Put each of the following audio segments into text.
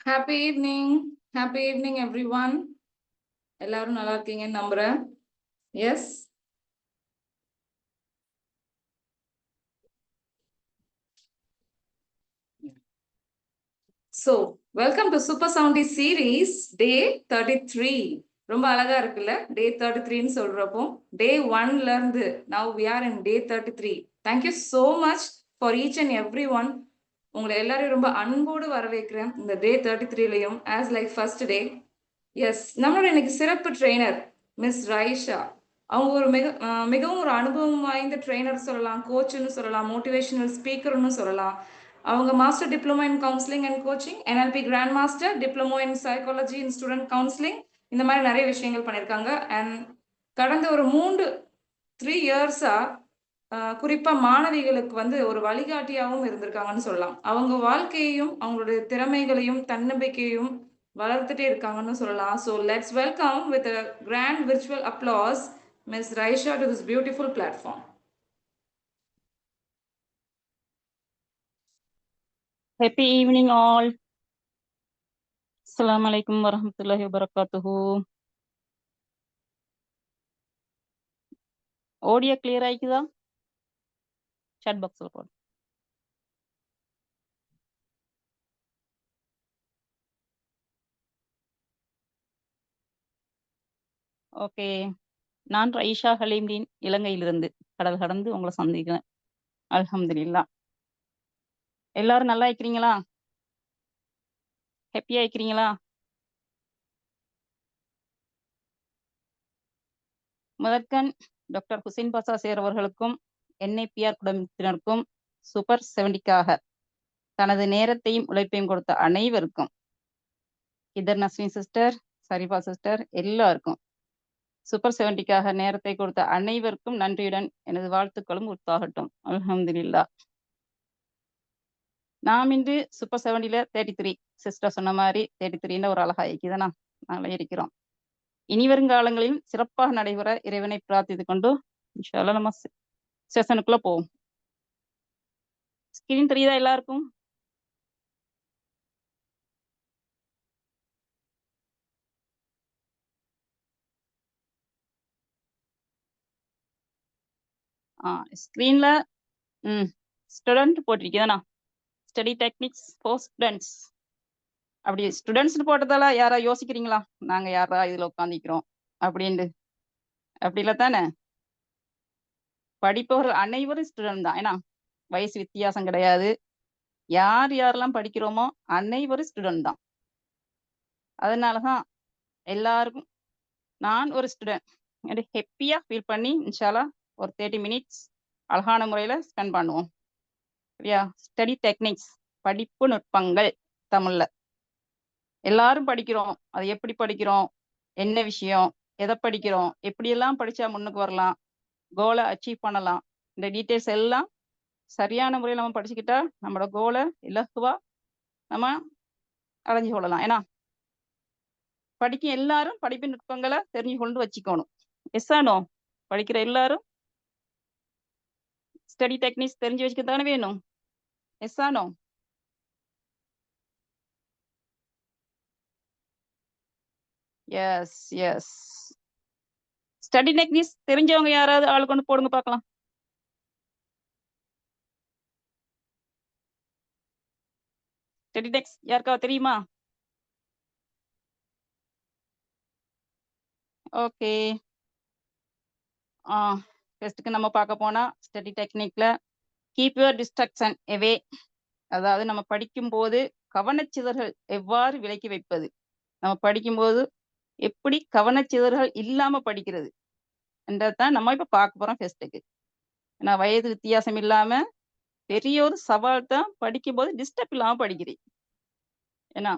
Happy evening. Happy evening, everyone. எல்லாரும் நல்லா இருக்கீங்கன்னு நம்புறேன். Yes. So, welcome to Super Soundy series, day 33. ரொம்ப அழகா இருக்குல்ல? Day 33ன்னு சொல்றப்போ, day 1ல இருந்து now we are in day 33. Thank you so much for each and everyone. உங்களை எல்லாரையும் ரொம்ப அன்போடு வரவேற்கிறேன் இந்த day 33லையும் as like first day. Yes, நம்மளோட இன்னைக்கு சிறப்பு ட்ரெயினர் மிஸ் ரைஷா. அவங்க ஒரு மிகவும் ஒரு அனுபவம் வாய்ந்த ட்ரெயினர் சொல்லலாம், கோச்சுன்னு சொல்லலாம், மோட்டிவேஷனல் ஸ்பீக்கர்னு சொல்லலாம். அவங்க master diploma in counselling and coaching, NLP grand master, diploma in psychology in student counselling, இந்த மாதிரி நிறைய விஷயங்கள் பண்ணியிருக்காங்க. அண்ட் கடந்த ஒரு 3 இயர்ஸா குறிப்பாக மாணவிகளுக்கு வந்து ஒரு வழிகாட்டியாகவும் இருந்திருக்காங்கன்னு சொல்லலாம். அவங்க வாழ்க்கையையும் அவங்களுடைய திறமைகளையும் தன்னம்பிக்கையும் வளர்த்துட்டே இருக்காங்கன்னு சொல்லலாம். So let's welcome with a grand virtual applause miss Raisha to this beautiful platform. Happy evening all. Assalamualaikum warahmatullahi wabarakatuh. Audio clear ஆயிக்குதா? Chat boxல போடு. ஓகே, நான் ரைஷா ஹலீம்தீன் இலங்கையிலிருந்து கடல் கடந்து உங்களை சந்திக்கிறேன். அல்ஹம்துலில்லாஹ். எல்லாரும் நல்லா இருக்கிறீங்களா? ஹாப்பியா இருக்கிறீங்களா? முதற்கண் டாக்டர் ஹுசைன் பாஷா சேர் அவர்களுக்கும் NAPR குடும்பத்தினருக்கும் சூப்பர் 70க்காக தனது நேரத்தையும் உழைப்பையும் கொடுத்த அனைவருக்கும், இதர் நஸ்ரீன் சிஸ்டர், சரிஃபா சிஸ்டர், எல்லாருக்கும் சூப்பர் 70க்காக நேரத்தை கொடுத்த அனைவருக்கும் நன்றியுடன் எனது வாழ்த்துக்களும் உத்தாகட்டும். அல்ஹம்துலில்லாஹ். நாம் இன்று சூப்பர் 70ல 33 சிஸ்டர் சொன்ன மாதிரி 33ன்ற ஒரு அழகா இருக்குதானா, நாங்களே இருக்கிறோம். இனி வருங்காலங்களில் சிறப்பாக நடைபெற இறைவனை பிரார்த்தித்து கொண்டு இன்ஷா அல்லாஹ் நம்ம செஷனுக்குள்ள போவோம். ஸ்கிரீன் தெரியுதா எல்லாருக்கும்? ஸ்கிரீன்ல ஸ்டூடெண்ட் போட்டிருக்கீதானா, ஸ்டடி டெக்னிக்ஸ் ஃபார் ஸ்டூடெண்ட்ஸ். அப்படி ஸ்டூடெண்ட்ஸ்னு போட்டதால யாரா யோசிக்கிறீங்களா நாங்க யாரா இதுல உட்காந்துக்கிறோம் அப்படின்ட்டு? அப்படி இல்லை தானே, படிப்பவர்கள் அனைவரும் ஸ்டூடெண்ட் தான். ஏன்னா வயசு வித்தியாசம் கிடையாது. யார் யாரெல்லாம் படிக்கிறோமோ அனைவரும் ஸ்டூடெண்ட் தான். அதனாலதான் எல்லாருக்கும் நான் ஒரு ஸ்டூடெண்ட் ஹாப்பியா ஃபீல் பண்ணி இன்ஷால்லா ஒரு 30 மினிட்ஸ் அழகான முறையில ஸ்பெண்ட் பண்ணுவோம். சரியா? ஸ்டடி டெக்னிக்ஸ், படிப்பு நுட்பங்கள் தமிழ்ல. எல்லாரும் படிக்கிறோம், அது எப்படி படிக்கிறோம், என்ன விஷயம், எதை படிக்கிறோம், எப்படியெல்லாம் படிச்சா முன்னுக்கு வரலாம், கோலை அச்சீவ் பண்ணலாம், இந்த டீட்டெயில்ஸ் எல்லாம் சரியான முறையில் நம்ம படிச்சுக்கிட்டா நம்மளோட கோலை இலகுவா நம்ம அடைஞ்சு கொள்ளலாம். ஏன்னா படிக்க எல்லாரும் படிப்பின் நுட்பங்களை தெரிஞ்சு கொண்டு வச்சுக்கணும். எஸ்ஸானோ, படிக்கிற எல்லாரும் ஸ்டடி டெக்னிக்ஸ் தெரிஞ்சு வச்சுக்க தானே வேணும். எஸ்ஸானோ? Yes yes. ஸ்டடி டெக்னிக்ஸ் தெரிஞ்சவங்க யாராவது ஆள் கொண்டு போடுங்க பார்க்கலாம். ஸ்டடி டெக்ஸ் யாருக்காவது தெரியுமா? ஓகே. ஃபர்ஸ்ட்டுக்கு நம்ம பார்க்க போனா ஸ்டடி டெக்னிக்ல கீப் யுவர் டிஸ்ட்ராக்ஷன் எவே, அதாவது நம்ம படிக்கும்போது கவனச்சிதறல் எவ்வாறு விலக்கி வைப்பது, நம்ம படிக்கும்போது எப்படி கவனச்சிதறல் இல்லாம படிக்கிறது என்றதான் நம்ம இப்ப பார்க்க போறோம் ஃபர்ஸ்ட்டுக்கு. ஏன்னா வயது வித்தியாசம் இல்லாம பெரிய ஒரு சவால் தான் படிக்கும்போது டிஸ்டர்ப் இல்லாம படிக்கிறேன். ஏன்னா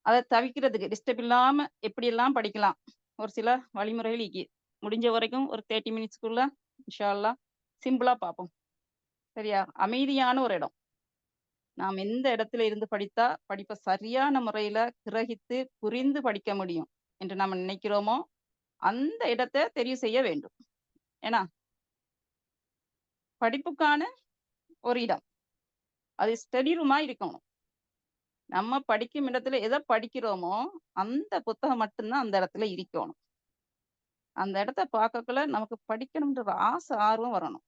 அதை தவிர்க்கிறதுக்கு டிஸ்டர்ப் இல்லாம எப்படி எல்லாம் படிக்கலாம் ஒரு சில வழிமுறைகள் முடிஞ்ச வரைக்கும் ஒரு 30 மினிட்ஸ்க்குள்ள இன்ஷா அல்லாஹ் சிம்பிளா பார்ப்போம். சரியா? அமைதியான ஒரு இடம், நாம் எந்த இடத்துல இருந்து படித்தா படிப்பை சரியான முறையில கிரகித்து புரிந்து படிக்க முடியும் என்று நாம் நினைக்கிறோமோ அந்த இடத்தை தெரிவு செய்ய வேண்டும். ஏன்னா படிப்புக்கான ஒரு இடம் அது ஸ்டடி ரூமா இருக்கணும். நம்ம படிக்கும் இடத்துல எதை படிக்கிறோமோ அந்த புத்தகம் மட்டும்தான் அந்த இடத்துல இருக்கணும். அந்த இடத்த பார்க்கக்குள்ள நமக்கு படிக்கணும்ன்ற ஒரு ஆசை ஆர்வம் வரணும்.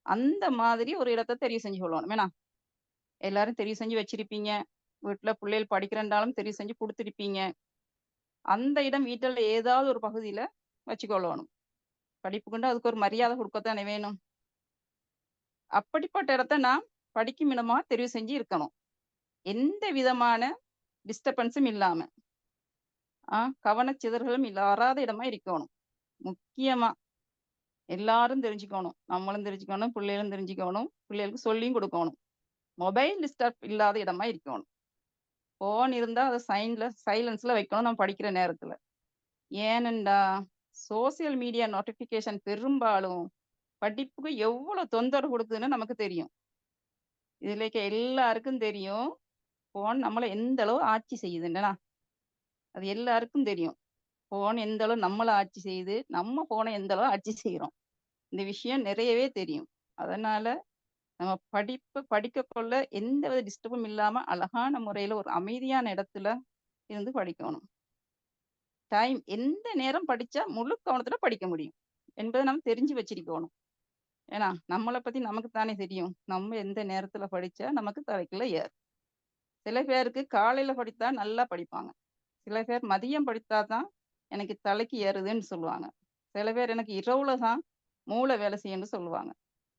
அந்த மாதிரி ஒரு இடத்த தெரிவு செஞ்சு கொள்ளணும். வேணா எல்லாரும் தெரிவு செஞ்சு வச்சிருப்பீங்க. வீட்டுல பிள்ளைகள் படிக்கிறேன்றாலும் தெரிவு செஞ்சு கொடுத்துருப்பீங்க. அந்த இடம் வீட்டுல ஏதாவது ஒரு பகுதியில வச்சுக்கொள்ளணும். படிப்புக்குண்டு அதுக்கு ஒரு மரியாதை கொடுக்கத்தானே வேணும். அப்படிப்பட்ட இடத்த நான் படிக்கும் இடமா தெரிவு செஞ்சு இருக்கணும். எந்த விதமான டிஸ்டர்பன்ஸும் இல்லாம கவனச்சிதறலும் இல்லாத இடமா இருக்கணும். முக்கியமா எல்லாரும் தெரிஞ்சுக்கணும். நம்மளும் தெரிஞ்சுக்கணும், பிள்ளைகளும் தெரிஞ்சுக்கணும், பிள்ளைகளுக்கு சொல்லியும் கொடுக்கணும். மொபைல் டிஸ்டர்ப் இல்லாத இடமா இருக்கணும். போன் இருந்தா அதை சைலன்ஸ்ல வைக்கணும் நம்ம படிக்கிற நேரத்துல. ஏனெண்டா சோசியல் மீடியா நோட்டிபிகேஷன் பெரும்பாலும் படிப்புக்கு எவ்வளவு தொந்தரவு கொடுக்குதுன்னு நமக்கு தெரியும். இதுல இருக்க எல்லாருக்கும் தெரியும் போன் நம்மளை எந்த அளவு ஆட்சி செய்யுதுன்னா அது எல்லாருக்கும் தெரியும். போன் எந்த அளவு நம்மளை ஆட்சி செய்யுது, நம்ம போனை எந்த அளவு ஆட்சி செய்யறோம். இந்த விஷயம் நிறையவே தெரியும். அதனால நம்ம படிக்க கொள்ள எந்த வித டிஸ்டர்பும் இல்லாம அழகான முறையில ஒரு அமைதியான இடத்துல இருந்து படிக்கணும். டைம் எந்த நேரம் படிச்சா முழு கவனத்துல படிக்க முடியும் என்பதை நம்ம தெரிஞ்சு வச்சிருக்கணும். ஏன்னா நம்மளை பத்தி நமக்கு தானே தெரியும். நம்ம எந்த நேரத்துல படிச்சா நமக்கு தலைக்குள்ள ஏறும். சில பேருக்கு காலையில படித்தா நல்லா படிப்பாங்க. சில பேர் மதியம் படித்தாதான் எனக்கு தலைக்கு ஏறுதுன்னு சொல்லுவாங்க. சில பேர் எனக்கு இரவுல தான் மூளை வேலை செய்யும்னு சொல்லுவாங்க.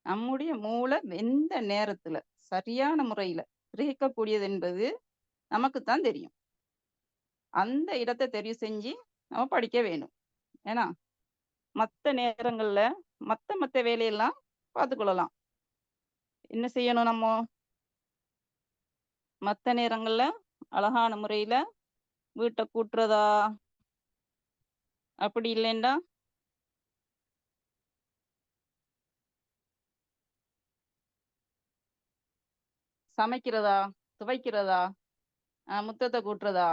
நம்முடைய மூளை எந்த நேரத்துல சரியான முறையில கிரகிக்கக்கூடியது என்பது நமக்குத்தான் தெரியும். அந்த இடத்தை தெரிவு செஞ்சு நம்ம படிக்க வேணும். ஏன்னா மத்த நேரங்கள்ல மத்த வேலையெல்லாம் பார்த்துக்கொள்ளலாம். என்ன செய்யணும் நம்ம மத்த நேரங்கள்ல அழகான முறையில வீட்டை கூட்டுறதா, அப்படி இல்லைண்டா சமைக்கிறதா, துவைக்கிறதா, முத்தத்தை கூட்டுறதா,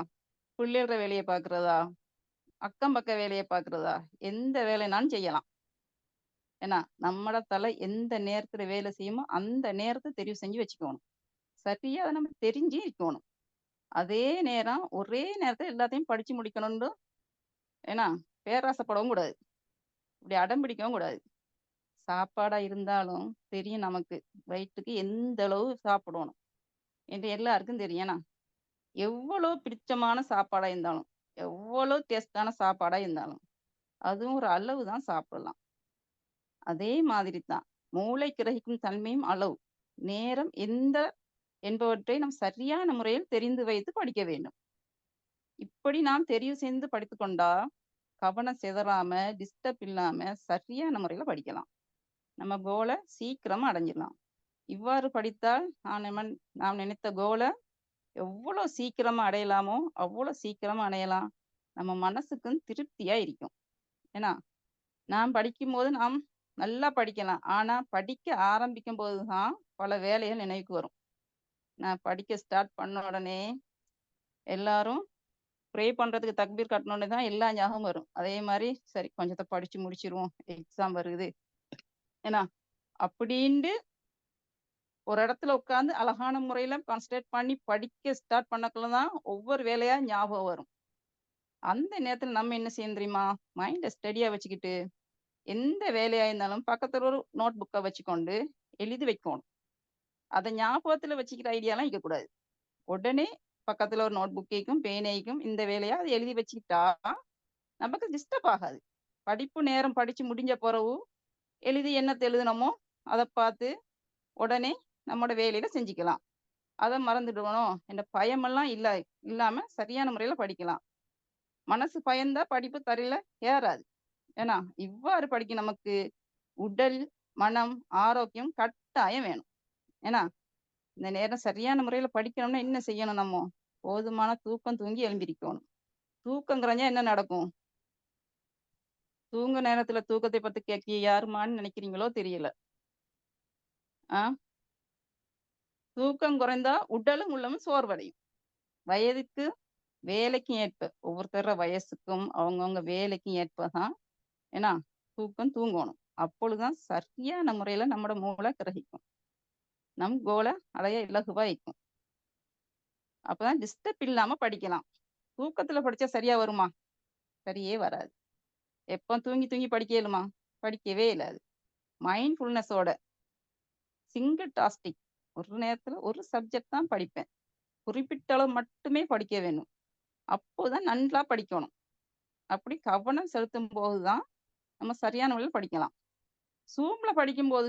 பிள்ளைகிற வேலையை பார்க்கறதா, அக்கம் பக்க வேலையை பார்க்கறதா, எந்த வேலைனாலும் செய்யலாம். ஏன்னா நம்மட தலை எந்த நேரத்துல வேலை செய்யுமோ அந்த நேரத்தை தெரிவு செஞ்சு வச்சுக்கணும். சரியா அதை நம்ம தெரிஞ்சு இருக்கணும். அதே நேரம் ஒரே நேரத்துல எல்லாத்தையும் படிச்சு முடிக்கணும்னு ஏன்னா பேராசைப்படவும் கூடாது. இப்படி அடம் பிடிக்கவும் கூடாது. சாப்பாடா இருந்தாலும் தெரியும் நமக்கு வயிற்றுக்கு எந்த அளவு சாப்பிடணும் என்று எல்லாருக்கும் தெரியும். ஏன்னா எவ்வளவு பிடிச்சமான சாப்பாடா இருந்தாலும், எவ்வளவு டேஸ்டான சாப்பாடா இருந்தாலும் அதுவும் ஒரு அளவு தான் சாப்பிடலாம். அதே மாதிரி தான் மூளை கிரகிக்கும் தன்மையும் அளவு, நேரம் எந்த என்பவற்றை நாம் சரியான முறையில் தெரிந்து வைத்து படிக்க வேண்டும். இப்படி நாம் தெரிவு செய்து படித்துக்கொண்டா கவனம் சிதறாம டிஸ்டர்ப் இல்லாம சரியான முறையில படிக்கலாம். நம்ம கோலை சீக்கிரமா அடைஞ்சிடலாம். இவ்வாறு படித்தால் நாம் நினைத்த கோலை எவ்வளவு சீக்கிரமா அடையலாமோ அவ்வளவு சீக்கிரமா அடையலாம். நம்ம மனசுக்கும் திருப்தியா இருக்கும். ஏன்னா நாம் படிக்கும்போது நாம் நல்லா படிக்கலாம். ஆனா படிக்க ஆரம்பிக்கும் போதுதான் பல வேலைகள் நினைவுக்கு வரும். நான் படிக்க ஸ்டார்ட் பண்ண உடனே எல்லாரும் ப்ரே பண்றதுக்கு தக்பீர் கட்டணுன்னு தான் எல்லா ஞாபகம் வரும். அதே மாதிரி சரி கொஞ்சத்தை படிச்சு முடிச்சிருவோம், எக்ஸாம் வருது ஏன்னா அப்படின்ட்டு ஒரு இடத்துல உட்காந்து அழகான முறையில கான்சன்ட்ரேட் பண்ணி படிக்க ஸ்டார்ட் பண்ணக்குள்ளதான் ஒவ்வொரு வேலையா ஞாபகம் வரும். அந்த நேரத்துல நம்ம என்ன செய்யணும் தெரியுமா? மைண்டை ஸ்டடியா வச்சுக்கிட்டு எந்த வேலையா இருந்தாலும் பக்கத்துல ஒரு நோட் புக்கை வச்சுக்கொண்டு எழுதி வைக்கணும். அதை ஞாபகத்துல வச்சுக்கிற ஐடியாலாம் இருக்கக்கூடாது. உடனே பக்கத்துல ஒரு நோட் புக்கைக்கும் பேனைக்கும் இந்த வேலையா அதை எழுதி வச்சுக்கிட்டா நமக்கு டிஸ்டர்ப் ஆகாது. படிப்பு நேரம் படிச்சு முடிஞ்ச பிறகு எழுதி என்னத்தை எழுதுனமோ அதை பார்த்து உடனே நம்மளோட வேலையில செஞ்சுக்கலாம். அதை மறந்துடுவணும் என்ற பயமெல்லாம் இல்லாம சரியான முறையில படிக்கலாம். மனசு பயந்தா படிப்பு தரையில ஏறாது. ஏன்னா இவ்வாறு படிக்க நமக்கு உடல் மனம் ஆரோக்கியம் கட்டாயம் வேணும். ஏன்னா இந்த நேரம் சரியான முறையில படிக்கணும்னா என்ன செய்யணும்? நம்ம போதுமான தூக்கம் தூங்கி எழுந்திருக்கணும். தூக்கம் குறைஞ்சா என்ன நடக்கும்? தூங்க நேரத்துல தூக்கத்தை பத்தி கேட்க யாருமான்னு நினைக்கிறீங்களோ தெரியல. தூக்கம் குறைந்தா உடலும் உள்ளமும் சோர்வடையும். வயதுக்கு வேலைக்கும் ஏற்ப ஒவ்வொருத்தர வயசுக்கும் அவங்கவுங்க வேலைக்கும் ஏற்பதான் ஏன்னா தூங்கணும். அப்பொழுதுதான் சரியான முறையில நம்மட மூளை கிரகிக்கும். நம் கோலை அடைய இலகுவா இருக்கும். அப்பதான் டிஸ்டர்ப் இல்லாம படிக்கலாம். தூக்கத்துல படிச்சா சரியா வருமா? சரியே வராது. எப்போ தூங்கி தூங்கி படிக்க இயலுமா? படிக்கவே இயலாது. மைண்ட்ஃபுல்னஸோட சிங்கிள் டாஸ்டிக் ஒரு நேரத்துல ஒரு சப்ஜெக்ட் தான் படிப்பேன். குறிப்பிட்ட அளவு மட்டுமே படிக்க வேணும். அப்போதான் நன்றா படிக்கணும். அப்படி கவனம் செலுத்தும் போதுதான் நம்ம சரியான வழியில் படிக்கலாம். Zoomல படிக்கும்போது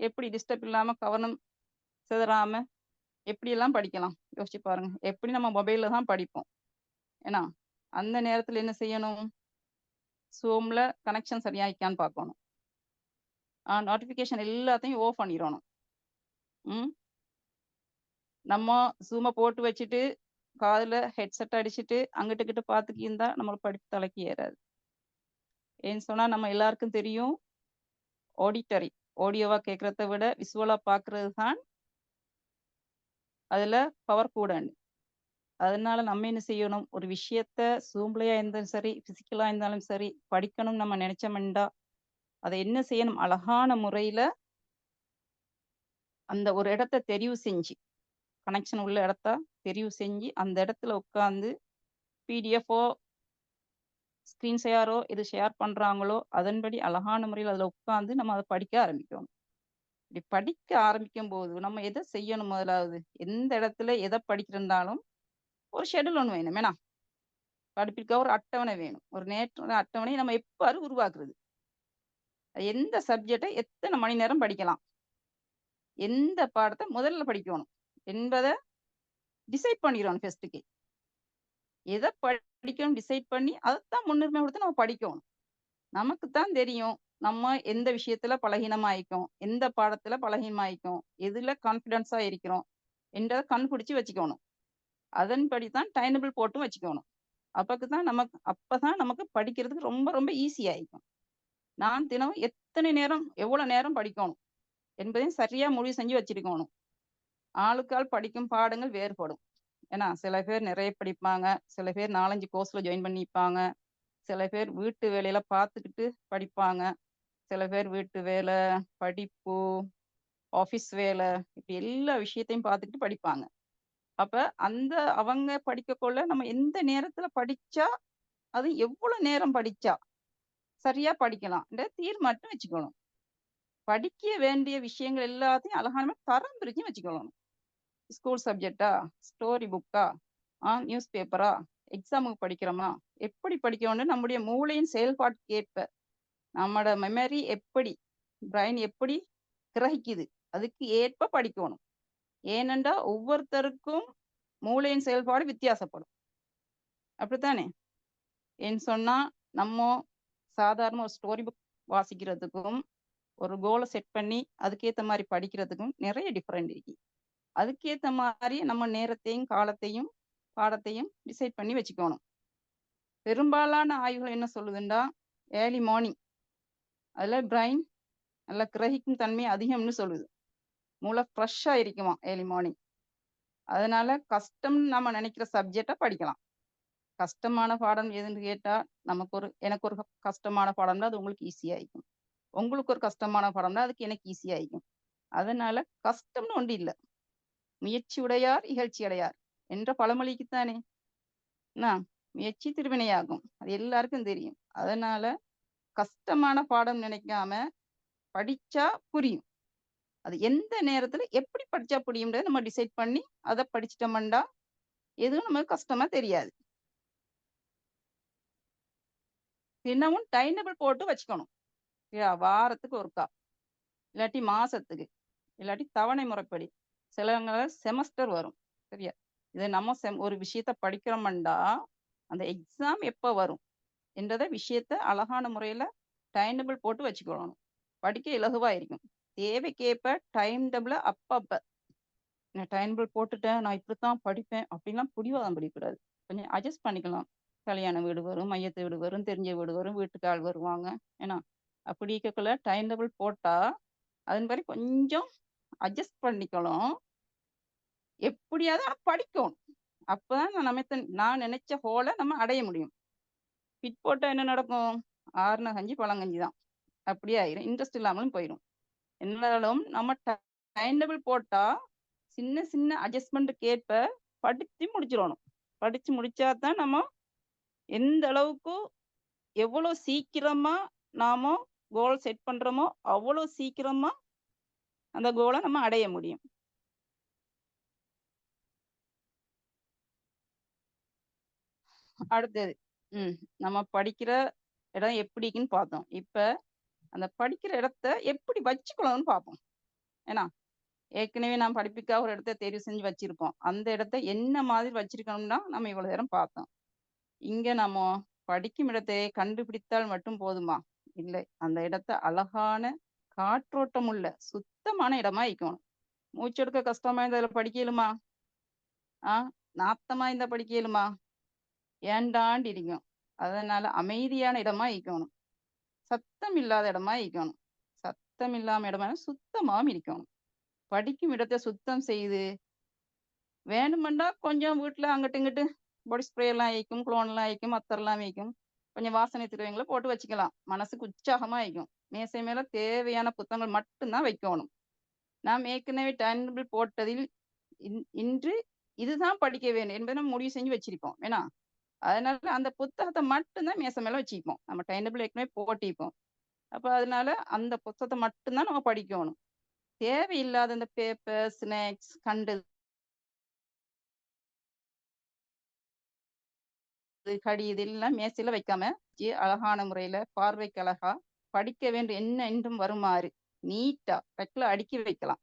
எப்படி டிஸ்டர்ப் இல்லாம கவனம் சிதறாம எப்படியெல்லாம் படிக்கலாம்? யோசிச்சு பாருங்க. எப்படி நம்ம மொபைல்ல தான் படிப்போம். ஏன்னா அந்த நேரத்துல என்ன செய்யணும்? Zoomல கனெக்ஷன் சரியா இருக்கான்னு பார்க்கணும். நோட்டிஃபிகேஷன் எல்லாத்தையும் ஆஃப் பண்ணிடணும். ம் நம்ம Zoom போட்டு வச்சுட்டு காதுல ஹெட்செட் அடிச்சுட்டு அங்கிட்டு இங்கிட்டு பார்த்துட்டு இருந்தா நம்மளுக்கு படிப்பு தலைக்கு ஏறாது. ஏன்னு சொன்னா நம்ம எல்லாருக்கும் தெரியும் ஆடிட்டரி ஆடியோவா கேட்கறத விட விசுவலா பார்க்கறது தான் அதுல பவர் கூடன்னு. அதனால நம்ம என்ன செய்யணும்? ஒரு விஷயத்த Zoomலயா இருந்தாலும் சரி, பிசிக்கலா இருந்தாலும் சரி படிக்கணும் நம்ம நினைச்சோம்டா அதை என்ன செய்யணும்? அழகான முறையில அந்த ஒரு இடத்த தெரிவு செஞ்சு கனெக்ஷன் உள்ள இடத்த தெரிவு செஞ்சு அந்த இடத்துல உட்கார்ந்து பிடிஎஃபோ ஸ்கிரீன் ஷேரோ எது ஷேர் பண்றாங்களோ அதன்படி அழகான முறையில் அதுல உட்கார்ந்து நம்ம அதை படிக்க ஆரம்பிக்கணும். இப்படி படிக்க ஆரம்பிக்கும் போது நம்ம எதை செய்யணும்? முதலாவது எந்த இடத்துல எதை படிக்கிறந்தாலும் ஒரு ஷெட்யூல் ஒன்று வேணும். ஏன்னா படிப்பிற்காக ஒரு அட்டவணை வேணும். ஒரு நேற்று அட்டவணை நம்ம எப்பாரு உருவாக்குறது? எந்த சப்ஜெக்டை எத்தனை மணி நேரம் படிக்கலாம், எந்த பாடத்தை முதல்ல படிக்கணும் என்பதை டிசைட் பண்ணிடணும். ஃபர்ஸ்ட்டுக்கு எதை படிக்கணும் டிசைட் பண்ணி அதைத்தான் முன்னுரிமை கொடுத்து நம்ம படிக்கணும். நமக்கு தான் தெரியும் நம்ம எந்த விஷயத்துல பலகீனமாயிக்கும், எந்த பாடத்துல பலகீனமாயிக்கும், எதுல கான்ஃபிடென்ஸா இருக்கிறோம் என்றதை கண்டுபிடிச்சு வச்சுக்கணும். அதன்படி தான் டைம் டேபிள் போட்டு வச்சுக்கணும். அப்பதான் நமக்கு படிக்கிறதுக்கு ரொம்ப ரொம்ப ஈஸி ஆயிக்கும். நான் தினமும் எத்தனை நேரம் எவ்வளவு நேரம் படிக்கணும் என்பதையும் சரியா முடிவு செஞ்சு வச்சிருக்கணும். ஆளுக்கால் படிக்கும் பாடங்கள் வேறுபடும். ஏன்னா சில பேர் நிறைய படிப்பாங்க, சில பேர் 4-5 கோர்ஸ்ல ஜாயின் பண்ணிப்பாங்க, சில பேர் வீட்டு வேலையில பார்த்துக்கிட்டு படிப்பாங்க, சில பேர் வீட்டு வேலை, படிப்பு, ஆஃபீஸ் வேலை இப்படி எல்லா விஷயத்தையும் பார்த்துக்கிட்டு படிப்பாங்க. அப்ப அந்த அவங்க படிக்கக்குள்ள நம்ம எந்த நேரத்துல படிச்சா அது எவ்வளவு நேரம் படிச்சா சரியா படிக்கலாம் தீர்மானம் வச்சுக்கணும். படிக்க வேண்டிய விஷயங்கள் எல்லாத்தையும் அழகான தரம் பிரிச்சு வச்சுக்கணும். ஸ்கூல் சப்ஜெக்டா, ஸ்டோரி புக்கா, நியூஸ் பேப்பரா, எக்ஸாமுக்கு படிக்கிறோமா, எப்படி படிக்கணும்னு நம்முடைய மூளையின் செயல்பாட்டுக்கு ஏற்ப நம்மளோட மெமரி எப்படி பிரைன் எப்படி கிரகிக்குது அதுக்கு ஏற்ப படிக்கணும். ஏனென்றா ஒவ்வொருத்தருக்கும் மூளையின் செயல்பாடு வித்தியாசப்படும். அப்படித்தானே? ஏன்னு சொன்னா நம்ம சாதாரண ஒரு ஸ்டோரி புக் வாசிக்கிறதுக்கும் ஒரு கோலை செட் பண்ணி அதுக்கேற்ற மாதிரி படிக்கிறதுக்கும் நிறைய டிஃப்ரெண்ட் இருக்கு. அதுக்கேற்ற மாதிரி நம்ம நேரத்தையும் காலத்தையும் பாடத்தையும் டிசைட் பண்ணி வச்சுக்கணும். பெரும்பாலான ஆய்வுகள் என்ன சொல்லுதுண்டா, ஏர்லி மார்னிங் அதுல பிரைன் நல்லா கிரகிக்கும் தன்மை அதிகம்னு சொல்லுது. மூளை ஃப்ரெஷ்ஷா இருக்குமா ஏர்லி மார்னிங். அதனால கஷ்டம்னு நம்ம நினைக்கிற சப்ஜெக்டை படிக்கலாம். கஷ்டமான பாடம் எதுன்னு கேட்டா எனக்கு ஒரு கஷ்டமான பாடம்னா அது உங்களுக்கு ஈஸியா இருக்கும், உங்களுக்கு ஒரு கஷ்டமான பாடம்னா அதுக்கு எனக்கு ஈஸியா இருக்கும். அதனால கஷ்டம்னு ஒன்று இல்லை. முயற்சி உடையார் இகழ்ச்சி அடையார் என்ற பழமொழிக்குத்தானே முயற்சி திருவினையாகும், அது எல்லாருக்கும் தெரியும். அதனால கஷ்டமான பாடம் நினைக்காம படிச்சா புரியும். அது எந்த நேரத்துல எப்படி படிச்சா புரியும்ன்றதை நம்ம டிசைட் பண்ணி அதை படிச்சிட்டோம்டா எதுவும் நமக்கு கஷ்டமா தெரியாது. தினமும் டைம் டேபிள் போட்டு வச்சுக்கணும். வாரத்துக்கு ஒருக்கா, இல்லாட்டி மாசத்துக்கு, இல்லாட்டி தவணை முறைப்படி, சிலவங்க செமஸ்டர் வரும். சரியா? இதை நம்ம ஒரு விஷயத்த படிக்கிறோம்டா அந்த எக்ஸாம் எப்போ வரும் என்றதை விஷயத்த அழகான முறையில டைம் டேபிள் போட்டு வச்சுக்கணும். படிக்க இலகுவா இருக்கும். தேவைக்கேற்ப டைம் டேபிள அப்பப்ப டைம் டேபிள் போட்டுட்டேன் நான் இப்படித்தான் படிப்பேன் அப்படின்லாம் பிடிவாதம் படிக்கக்கூடாது. கொஞ்சம் அட்ஜஸ்ட் பண்ணிக்கலாம். கல்யாண வீடு வரும், மையத்து வீடு வரும், தெரிஞ்ச வீடு வரும், வீட்டுக்கால் வருவாங்க. ஏன்னா அப்படி இருக்கக்குள்ள டைம் டேபிள் போட்டா அதன் மாதிரி கொஞ்சம் அட்ஜஸ்ட் பண்ணிக்கலாம். எப்படியாவது படிக்கணும். அப்பதான் நான் நினைச்ச ஹோலை நம்ம அடைய முடியும். பிட் போட்டா என்ன நடக்கும்? ஆறுன கஞ்சி பழங்கஞ்சி தான். அப்படியே ஆயிரும். இன்ட்ரெஸ்ட் இல்லாமலும் போயிடும். என்னாலும் நம்ம டைம் டேபிள் போட்டா சின்ன சின்ன அட்ஜஸ்ட்மெண்ட்டுக்கு ஏற்ப படிச்சு முடிச்சிடணும். படிச்சு முடிச்சாதான் நம்ம எந்த அளவுக்கு எவ்வளவு சீக்கிரமா நாம கோல் செட் பண்றோமோ அவ்வளவு சீக்கிரமா அந்த கோலை நம்ம அடைய முடியும். அடுத்தது நம்ம படிக்கிற இடம் எப்படின்னு பார்த்தோம். இப்ப அந்த படிக்கிற இடத்த எப்படி வச்சுக்கணும்னு பார்ப்போம். ஏன்னா ஏற்கனவே நாம் படிப்புக்காக ஒரு இடத்த தேர்வு செஞ்சு வச்சிருக்கோம். அந்த இடத்த என்ன மாதிரி வச்சிருக்கணும்னா நம்ம இவ்வளவு நேரம் பார்த்தோம். இங்க நம்ம படிக்கும் இடத்தை கண்டுபிடித்தால் மட்டும் போதுமா? இல்லை, அந்த இடத்த அழகான காற்றோட்டம் உள்ள சுத்தமான இடமா இருக்கணும். மூச்செடுக்க கஷ்டமா இருந்தா படிக்கலுமா? நாத்தமா இருந்தா படிக்கலுமா? ஏண்டாண்டு இருக்கும். அதனால அமைதியான இடமா இருக்கணும். சத்தம் இல்லாத இடமா இருக்கணும். சத்தம் இல்லாம இடமா சுத்தமாவும் இருக்கணும். படிக்கும் இடத்தை சுத்தம் செய்து வேணுமெண்டா கொஞ்சம் வீட்டுல அங்கிட்டு இங்கிட்டு பாடி ஸ்ப்ரே எல்லாம் வைக்கும், குளோன் எல்லாம் வைக்கும், அத்தர்லாம் வைக்கும், கொஞ்சம் வாசனை திரவியங்களை போட்டு வச்சுக்கலாம். மனசுக்கு உற்சாகமா வைக்கும். மேசை மேல தேவையான புத்தகங்கள் மட்டும்தான் வைக்கணும். நாம் ஏற்கனவே டைம் டேபிள் போட்டதில் இன்று இதுதான் படிக்க வேண்டும் என்பதை நம்ம முடிவு செஞ்சு வச்சிருப்போம். ஏன்னா அதனால அந்த புத்தகத்தை மட்டும்தான் மேசை மேல வச்சுப்போம். நம்ம டைம் டேபிள் ஏற்கனவே போட்டிப்போம். அப்ப அதனால அந்த புத்தகத்தை மட்டும்தான் நம்ம படிக்கணும். தேவையில்லாத இந்த பேப்பர், ஸ்நாக்ஸ், கடி இதெல்லாம் மேசையில வைக்காம அழகான முறையில பார்வைக்கு அழகா படிக்க வேண்டும் என்ன என்றும் வருமாறு நீட்டா ரெக்கில் அடுக்கி வைக்கலாம்.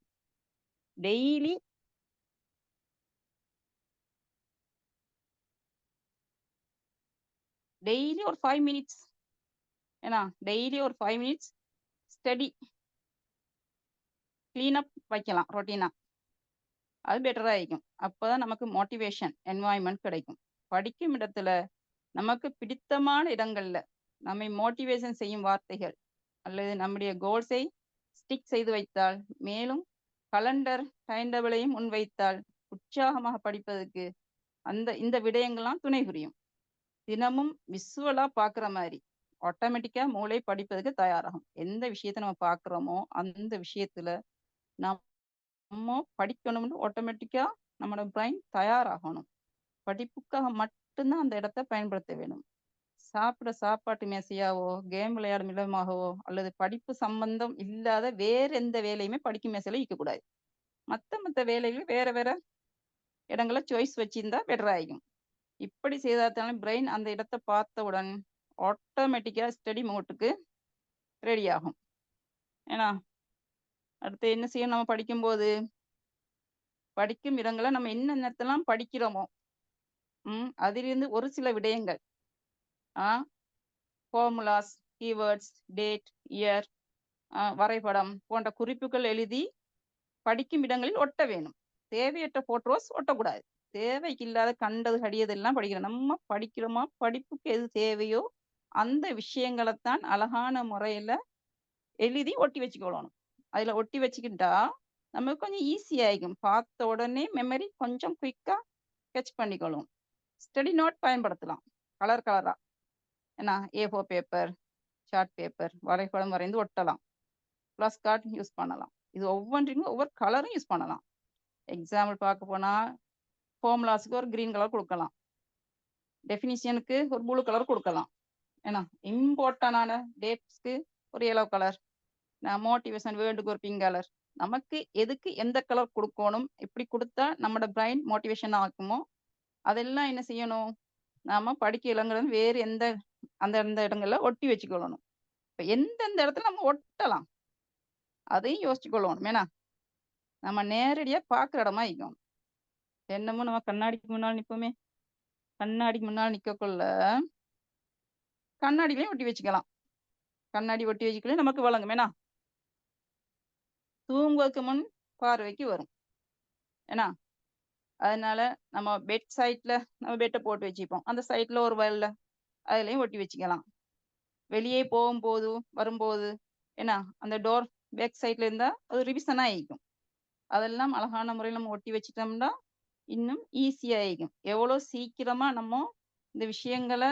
டெய்லி ஒரு 5 மினிட்ஸ், ஏன்னா டெய்லி ஒரு 5 மினிட்ஸ் ஸ்டடி கிளீனப் வைக்கலாம் ரொட்டீனா. அது பெட்டரா இருக்கும். அப்பதான் நமக்கு மோட்டிவேஷன் என்வாயன்மெண்ட் கிடைக்கும். படிக்கும் இடத்துல நமக்கு பிடித்தமான இடங்கள்ல நம்மை மோட்டிவேஷன் செய்யும் வார்த்தைகள் அல்லது நம்முடைய கோல்ஸை ஸ்டிக் செய்து வைத்தால், மேலும் கலண்டர் டைம் டேபிளையும் முன்வைத்தால் உற்சாகமாக படிப்பதற்கு இந்த விடயங்கள்லாம் துணை புரியும். தினமும் விசுவலா பாக்குற மாதிரி ஆட்டோமேட்டிக்கா மூளை படிப்பதற்கு தயாராகும். எந்த விஷயத்த நம்ம பாக்குறோமோ அந்த விஷயத்துல நம்ம படிக்கணும்னு ஆட்டோமேட்டிக்கா நம்மளோட பிரைன் தயாராகணும். படிப்புக்காக மட்டும்தான் அந்த இடத்தை பயன்படுத்த வேணும். சாப்பிட சாப்பாட்டு மேசையாவோ, கேம் விளையாடும் இடமாகவோ அல்லது படிப்பு சம்பந்தம் இல்லாத வேற எந்த வேலையுமே படிக்கும் மேசையில இருக்கக்கூடாது. மத்த வேலைகள் வேற வேற இடங்களை சாய்ஸ் வச்சிருந்தா பெட்டர் ஆகும். இப்படி செய்தால்தான் பிரெயின் அந்த இடத்தை பார்த்தவுடன் ஆட்டோமேட்டிக்கா ஸ்டடி மோட்டுக்கு ரெடி ஆகும். ஏன்னா அடுத்து என்ன செய்யணும்? நம்ம படிக்கும்போது படிக்கும் இடங்களை நம்ம என்ன நேரத்தெல்லாம் படிக்கிறோமோ அதிலிருந்து ஒரு சில விடயங்கள் ஃபார்முலாஸ், கீவேர்ட்ஸ், டேட், இயர், வரைபடம் போன்ற குறிப்புகள் எழுதி படிக்கும் இடங்களில் ஒட்ட வேணும். தேவையற்ற போட்டோஸ் ஒட்டக்கூடாது. தேவைக்கு இல்லாத கண்டது கடியதெல்லாம் படிக்கிறோம். நம்ம படிக்கிறோமா, படிப்புக்கு எது தேவையோ அந்த விஷயங்களைத்தான் அழகான முறையில எழுதி ஒட்டி வச்சுக்கொள்ளணும். அதுல ஒட்டி வச்சுக்கிட்டா நமக்கு கொஞ்சம் ஈஸியா ஆகும். பார்த்த உடனே மெமரி கொஞ்சம் குயிக்கா கேட்ச் பண்ணிக்கொள்ளும். ஸ்டடி நோட் பயன்படுத்தலாம் கலர் கலரா. ஏன்னா A4 பேப்பர், சார்ட் பேப்பர், வரைபடம் வரைந்து ஒட்டலாம். பிளஸ் கார்ட் யூஸ் பண்ணலாம். இது ஒவ்வொன்றிനും ஒவ்வொரு கலரும் யூஸ் பண்ணலாம். எக்ஸாம்பிள் பார்க்க போனா ஃபார்முலாஸுக்கு ஒரு கிரீன் கலர் கொடுக்கலாம், டெஃபினிஷனுக்கு ஒரு ப்ளூ கலர் கொடுக்கலாம். ஏன்னா இம்பார்ட்டன்டான டேட்ஸ்க்கு ஒரு yellow கலர், மோட்டிவேஷன் வேர்டுக்கு ஒரு பிங்க் கலர். நமக்கு எதுக்கு எந்த கலர் கொடுக்கணும், இப்படி கொடுத்தா நம்மளோட பிரைன் மோட்டிவேஷன் ஆகுமோ அதெல்லாம் என்ன செய்யணும்? நாம படிக்க இளங்கிறது வேறு அந்த இடங்கள்ல ஒட்டி வச்சுக்கொள்ளணும். இப்ப எந்தெந்த இடத்துல நம்ம ஒட்டலாம் அதையும் யோசிச்சுக்கொள்ளணும். ஏன்னா நம்ம நேரடியா பார்க்குற இடமா இருக்கணும். என்னமோ நம்ம கண்ணாடிக்கு முன்னால் நிற்போமே, கண்ணாடிக்கு முன்னால் நிற்கக்குள்ள கண்ணாடிலையும் ஒட்டி வச்சுக்கலாம். கண்ணாடி ஒட்டி வச்சுக்கல நமக்கு வழங்கும். ஏன்னா தூங்குவதற்கு முன் பார்வைக்கு வரும். ஏன்னா அதனால நம்ம பெட் சைட்ல நம்ம பெட்டை போட்டு வச்சுப்போம். அந்த சைட்ல ஒரு வயல்ல அதுலயும் ஒட்டி வச்சுக்கலாம். வெளியே போகும்போது வரும்போது ஏன்னா அந்த டோர் பேக் சைட்ல இருந்தா அது ரிவிஷனா ஆயிக்கும். அதெல்லாம் அழகான முறையில் நம்ம ஒட்டி வச்சுட்டோம்னா இன்னும் ஈஸியா ஆயிக்கும். எவ்வளவு சீக்கிரமா நம்ம இந்த விஷயங்களை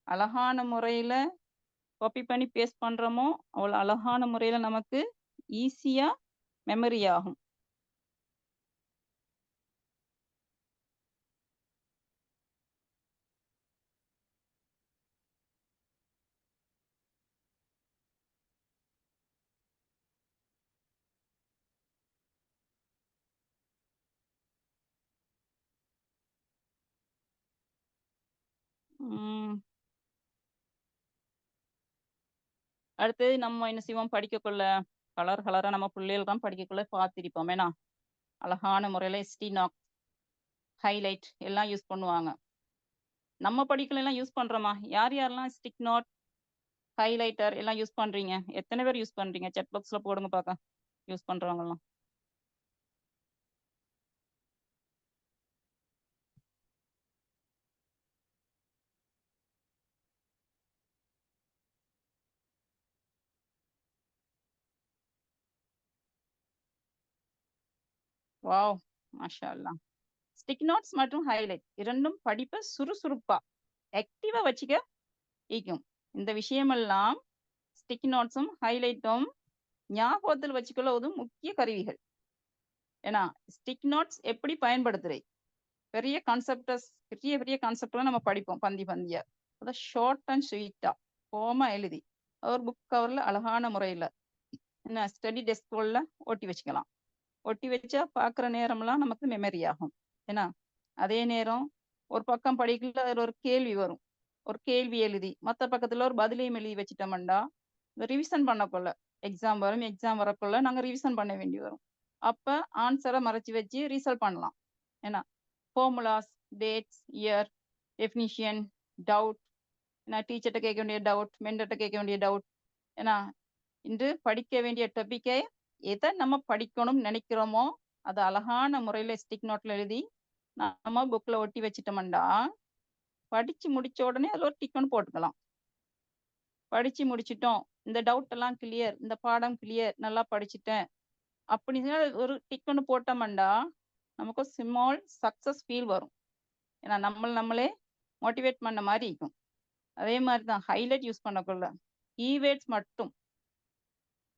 அழகான முறையில காப்பி பண்ணி பேஸ்ட் பண்றோமோ அவ்வளவு அழகான முறையில நமக்கு ஈஸியா மெமரி ஆகும். அடுத்தது நம்ம என்ன செய்வோம் படிக்கக்குள்ள கலரா நம்ம பிள்ளைகள் தான் படிக்கக்குள்ள பார்த்திருப்போம். ஏன்னா அழகான முறையில ஸ்டினாக் ஹைலைட் எல்லாம் யூஸ் பண்ணுவாங்க. நம்ம படிக்கல எல்லாம் யூஸ் பண்றோமா? யாரெல்லாம் ஸ்டிக் நோட் ஹைலைட்டர் எல்லாம் யூஸ் பண்றீங்க? எத்தனை பேர் யூஸ் பண்றீங்க? சாட் பாக்ஸ்ல போடுங்க பார்க்க. யூஸ் பண்றவங்கலாம். வாவ்! மாஷா அல்லாஹ். ஸ்டிக் நோட்ஸ் மற்றும் ஹைலைட் இரண்டும் படிப்பை சுறுசுறுப்பா ஆக்டிவா வச்சுக்க ஈக்கும். இந்த விஷயமெல்லாம் ஸ்டிக் நோட்ஸும் ஹைலைட்டும் ஞாபகத்தில் வச்சுக்கொள்ள உதவும் முக்கிய கருவிகள். ஏன்னா ஸ்டிக் நோட்ஸ் எப்படி பயன்படுத்துறே? பெரிய கான்செப்டஸ் பெரிய கான்செப்ட்லாம் நம்ம படிப்போம் பந்தியா. அதை ஷார்ட் அண்ட் ஸ்வீட்டா கோமா எழுதி ஒரு புக் கவர்ல அழகான முறையில என்ன ஸ்டடி டெஸ்க்ல ஒட்டி வச்சுக்கலாம். ஒட்டி வச்சா பார்க்குற நேரம்லாம் நமக்கு மெமரி ஆகும். ஏன்னா அதே நேரம் ஒரு பக்கம் படிக்கல அதில் ஒரு கேள்வி வரும். ஒரு கேள்வி எழுதி மற்ற பக்கத்துல ஒரு பதிலையும் எழுதி வச்சுட்டோம்டா இந்த ரிவிஷன் பண்ணக்குள்ள எக்ஸாம் வரும். எக்ஸாம் வரக்குள்ள நாங்கள் ரிவிஷன் பண்ண வேண்டி வரும். அப்போ ஆன்சரை மறைச்சி வச்சு ரீசல்ட் பண்ணலாம். ஏன்னா formulas, dates, year, definition, doubt, ஏன்னா டீச்சர்கிட்ட கேட்க வேண்டிய டவுட், மென்டர்கிட்ட கேட்க வேண்டிய டவுட், ஏன்னா இன்று படிக்க வேண்டிய டாபிக்கை எதை நம்ம படிக்கணும்னு நினைக்கிறோமோ அதை அழகான முறையில் ஸ்டிக் நோட்டில் எழுதி நம்ம புக்கில் ஒட்டி வச்சிட்டோம்டா படித்து முடிச்ச உடனே அதில் ஒரு டிக் ஒன்று போட்டுக்கலாம். படித்து முடிச்சிட்டோம், இந்த டவுட் எல்லாம் கிளியர், இந்த பாடம் கிளியர், நல்லா படிச்சுட்டேன் அப்படின்னு ஒரு டிக் ஒன்று போட்டோம்டா நமக்கு ஒரு ஸ்மால் சக்ஸஸ் ஃபீல் வரும். ஏன்னா நம்மளே மோட்டிவேட் பண்ண மாதிரி இருக்கும். அதே மாதிரி தான் ஹைலைட் யூஸ் பண்ணக்குள்ள கீவேர்ட்ஸ் மட்டும்,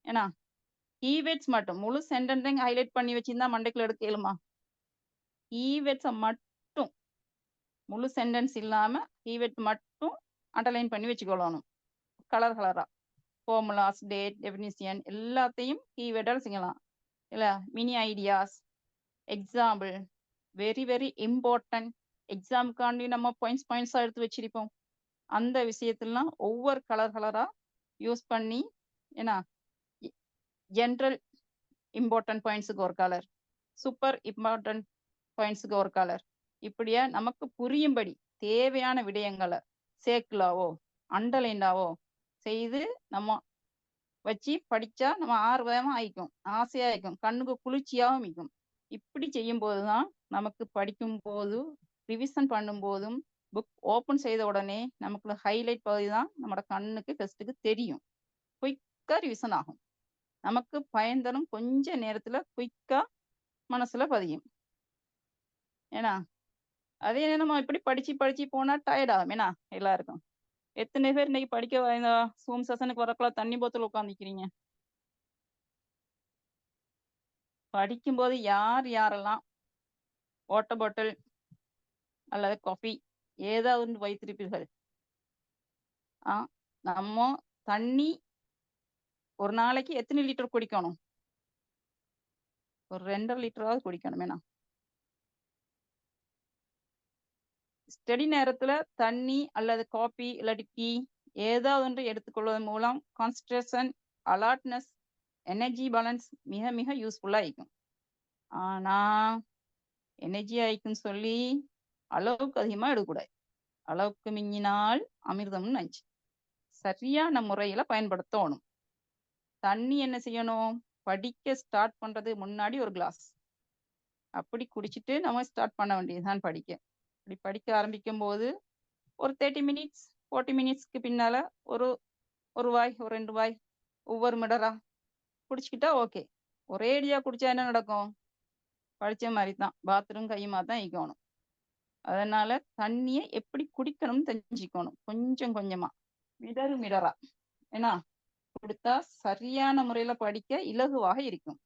ஏன்னா கீவேர்ட்ஸ் மட்டும் முழு சென்டென்ஸையும் ஹைலைட் பண்ணி வச்சிருந்தா மண்டைக்குள்ள எடுக்க இயலுமா? கீவேர்ட்ஸை மட்டும் முழு சென்டென்ஸ் இல்லாம கீவேர்ட் மட்டும் அண்டர்லைன் பண்ணி வச்சுக்கொள்ளணும். கலரா ஃபார்முலாஸ், டேட், டெஃபினிஷன் எல்லாத்தையும் கீவேர்டால் செய்யலாம். இல்லை mini ideas, example, very important, எக்ஸாமுக்காண்டி நம்ம பாயிண்ட்ஸாக எடுத்து வச்சிருப்போம். அந்த விஷயத்துலாம் ஒவ்வொரு கலரா யூஸ் பண்ணி, ஏன்னா ஜென்ரல் இம்பார்ட்டன்ட் பாயிண்ட்ஸுக்கு ஒரு கலர், சூப்பர் இம்பார்ட்டன்ட் பாயிண்ட்ஸுக்கு ஒரு கலர், இப்படியா நமக்கு புரியும்படி தேவையான விடயங்களை சேர்க்கலாவோ அண்டர்லைனாவோ செய்து நம்ம வச்சு படிச்சா நம்ம ஆர்வமா ஆயிக்கும், ஆசையா ஆயிக்கும், கண்ணுக்கு குளிர்ச்சியாகவும் இருக்கும். இப்படி செய்யும் போதுதான் நமக்கு படிக்கும் போது ரிவிஷன் பண்ணும் போதும் புக் ஓப்பன் செய்த உடனே நமக்கு ஹைலைட் பகுதி தான் நம்மளோட கண்ணுக்கு ஃபர்ஸ்ட்டுக்கு தெரியும். குயிக்கா ரிவிஷன் ஆகும். நமக்கு பயன்தரும் கொஞ்ச நேரத்துல குயிக்கா மனசுல பதியும். ஏன்னா அதே நம்ம இப்படி படிச்சு போனா டயர்ட் ஆகும். ஏன்னா எல்லாருக்கும் எத்தனை பேர் இன்னைக்கு படிக்க சூம் செஷனுக்கு வரக்குள்ள தண்ணி போத்தல் உட்காந்துக்கிறீங்க? படிக்கும்போது யாரெல்லாம் வாட்டர் பாட்டில் அல்லது காஃபி ஏதாவது வைத்திருப்பீர்கள்? நம்ம தண்ணி ஒரு நாளைக்கு எத்தனை லிட்டர் குடிக்கணும்? ஒரு 2.5 லிட்டராவது குடிக்கணும். ஏன்னா ஸ்டடி நேரத்துல தண்ணி அல்லது காஃபி இல்லாட்டி டீ ஏதாவது ஒன்று எடுத்துக்கொள்வதன் மூலம் கான்சன்ட்ரேஷன், அலர்ட்னஸ், எனர்ஜி பேலன்ஸ் மிக யூஸ்ஃபுல்லா இருக்கும். ஆனா எனர்ஜி ஆயிக்குன்னு சொல்லி அளவுக்கு அதிகமா எடுக்கக்கூடாது. அளவுக்கு மிஞ்சினால் அமிர்தம்னு நினைச்சு சரியான முறையில பயன்படுத்தணும். தண்ணி என்ன செய்யணும்? படிக்க ஸ்டார்ட் பண்றது முன்னாடி ஒரு கிளாஸ் அப்படி குடிச்சிட்டு நம்ம ஸ்டார்ட் பண்ண வேண்டியதுதான் படிக்க. இப்படி படிக்க ஆரம்பிக்கும் போது ஒரு 30 மினிட்ஸ் 40 மினிட்ஸ்க்கு பின்னால ஒரு வாய் ஒரு 2 வாய் ஒவ்வொரு மிடரா குடிச்சுக்கிட்டா ஓகே. ஒரேடியா குடிச்சா என்ன நடக்கும்? படிச்ச மாதிரி தான் பாத்ரூம் கையுமா தான் ஈக்கணும். அதனால தண்ணியை எப்படி குடிக்கணும்னு தெரிஞ்சுக்கணும். கொஞ்சம் கொஞ்சமா மிடரா ஏன்னா கொடுத்தா சரியான முறையில படிக்க இலகுவாக இருக்கும்.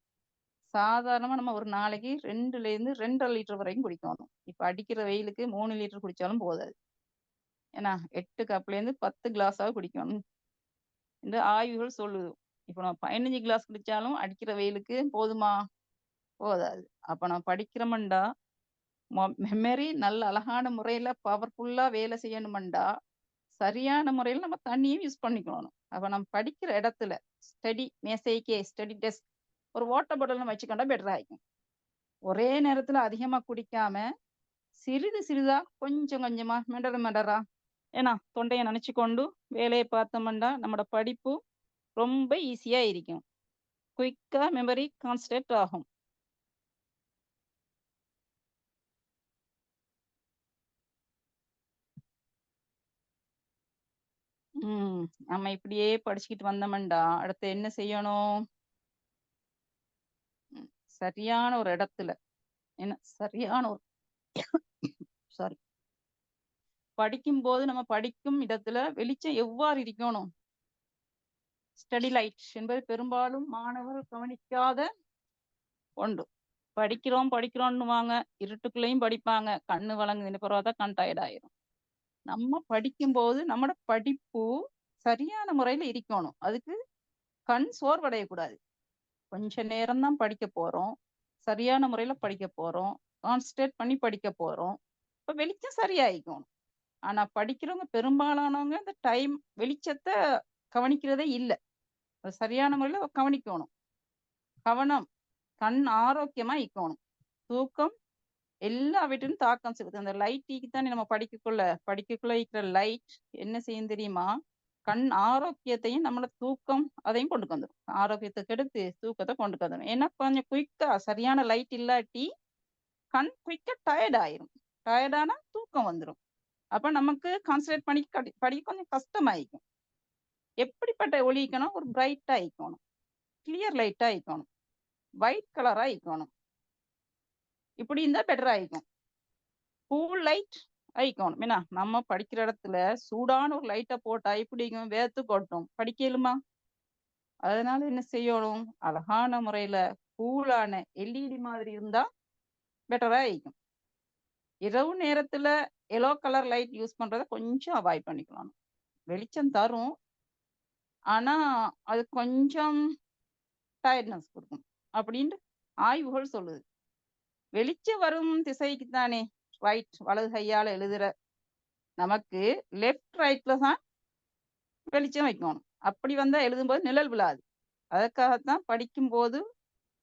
சாதாரணமா நம்ம ஒரு நாளைக்கு 2ல இருந்து 2.5 லிட்டர் வரைக்கும் குடிக்கணும். இப்ப அடிக்கிற வெயிலுக்கு 3 லிட்டர் குடிச்சாலும் போதாது. ஏன்னா 8 கப்ல இருந்து 10 கிளாஸாவது குடிக்கணும் என்று ஆய்வுகள் சொல்லுது. இப்ப நம்ம 15 கிளாஸ் குடிச்சாலும் அடிக்கிற வெயிலுக்கு போதுமா? போதாது. அப்ப நம்ம படிக்கிறோம்டா மெமரி நல்ல அழகான முறையில பவர்ஃபுல்லா வேலை செய்யணுமெண்டா சரியான முறையில் நம்ம தண்ணியும் யூஸ் பண்ணிக்கணும். அப்ப நம்ம படிக்கிற இடத்துல ஸ்டடி மேசைக்கே ஸ்டடி டெஸ்க் ஒரு வாட்டர் பாட்டில் வச்சுக்கொண்டா பெட்டரா இருக்கும். ஒரே நேரத்துல அதிகமா குடிக்காம சிறிது சிறிதா கொஞ்சம் கொஞ்சமா மெடரா ஏன்னா தொண்டையை நினைச்சுக்கொண்டு வேலையை பார்த்தோம்னா நம்மளோட படிப்பு ரொம்ப ஈஸியா இருக்கும். குயிக்கா மெமரி கான்சன்ட்ரேட் ஆகும். நம்ம இப்படியே படிச்சுக்கிட்டு வந்தோம்டா அடுத்து என்ன செய்யணும்? சரியான ஒரு இடத்துல என்ன சரியான ஒரு சாரி படிக்கும்போது நம்ம படிக்கும் இடத்துல வெளிச்சம் எவ்வாறு இருக்கணும்? ஸ்டடி லைட் என்பது பெரும்பாலும் மாணவர்கள் கவனிக்காத ஒன்று. படிக்கிறோம்னுவாங்க, இருட்டுக்குள்ளேயும் படிப்பாங்க, கண்ணு வழங்குதுன்னு பிறகுதான் கண் டயர்ட் ஆயிரும். நம்ம படிக்கும்போது நம்மளோட படிப்பு சரியான முறையில இருக்கணும். அதுக்கு கண் சோர்வடையக்கூடாது. கொஞ்ச நேரம் தான் படிக்க போறோம், சரியான முறையில படிக்க போறோம், கான்சன்ட்ரேட் பண்ணி படிக்க போறோம். இப்ப வெளிச்சம் சரியாயிக்கணும். ஆனா படிக்கிறவங்க பெரும்பாலானவங்க இந்த டைம் வெளிச்சத்தை கவனிக்கிறதே இல்லை. அது சரியான முறையில கவனிக்கணும். கவனம் கண் ஆரோக்கியமா இருக்கணும். தூக்கம் எல்லா வீட்டிலும் தாக்கம் செலுத்து. அந்த லைட்டுக்கு தானே நம்ம படிக்கக்குள்ள இருக்கிற லைட் என்ன செய்யும் தெரியுமா? கண் ஆரோக்கியத்தையும் நம்மளோட தூக்கம் அதையும் கொண்டு வந்துடும். ஆரோக்கியத்தை கெடுத்து தூக்கத்தை கொண்டு வந்துடும். ஏன்னா கொஞ்சம் குயிக்கா சரியான லைட் இல்லாட்டி கண் குயிக்கா டயர்ட் ஆயிரும். டயர்டானா தூக்கம் வந்துடும். அப்ப நமக்கு கான்சன்ட்ரேட் பண்ணி படிக்க கொஞ்சம் கஷ்டமாயிக்கும். எப்படிப்பட்ட ஒளிக்கணும்? ஒரு பிரைட்டா இருக்கணும், கிளியர் லைட்டா இருக்கணும், ஒயிட் கலரா இருக்கணும். இப்படி இருந்தா பெட்டரா இருக்கும். கூல் லைட் ஆயிக்கணும். என்ன நம்ம படிக்கிற இடத்துல சூடான ஒரு லைட்டை போட்டா இப்படிக்கும் வேர்த்து கொட்டும், படிக்கலுமா? அதனால என்ன செய்யணும்? அழகான முறையில கூலான எல்இடி மாதிரி இருந்தா பெட்டரா இருக்கும். இரவு நேரத்துல எல்லோ கலர் லைட் யூஸ் பண்றதை கொஞ்சம் அவாய்ட் பண்ணிக்கலாம். வெளிச்சம் தரும், ஆனா அது கொஞ்சம் டயர்ட்னஸ் கொடுக்கும் அப்படின்னு ஆய்வுகள் சொல்லுது. வெளிச்சம் வரும் திசைக்கு தானே ரைட் வலது கையால எழுதுற நமக்கு லெஃப்ட் ரைட்ல தான் வெளிச்சம் வைக்கணும். அப்படி வந்தா எழுதும்போது நிழல் விழாது. அதற்காகத்தான் படிக்கும்போது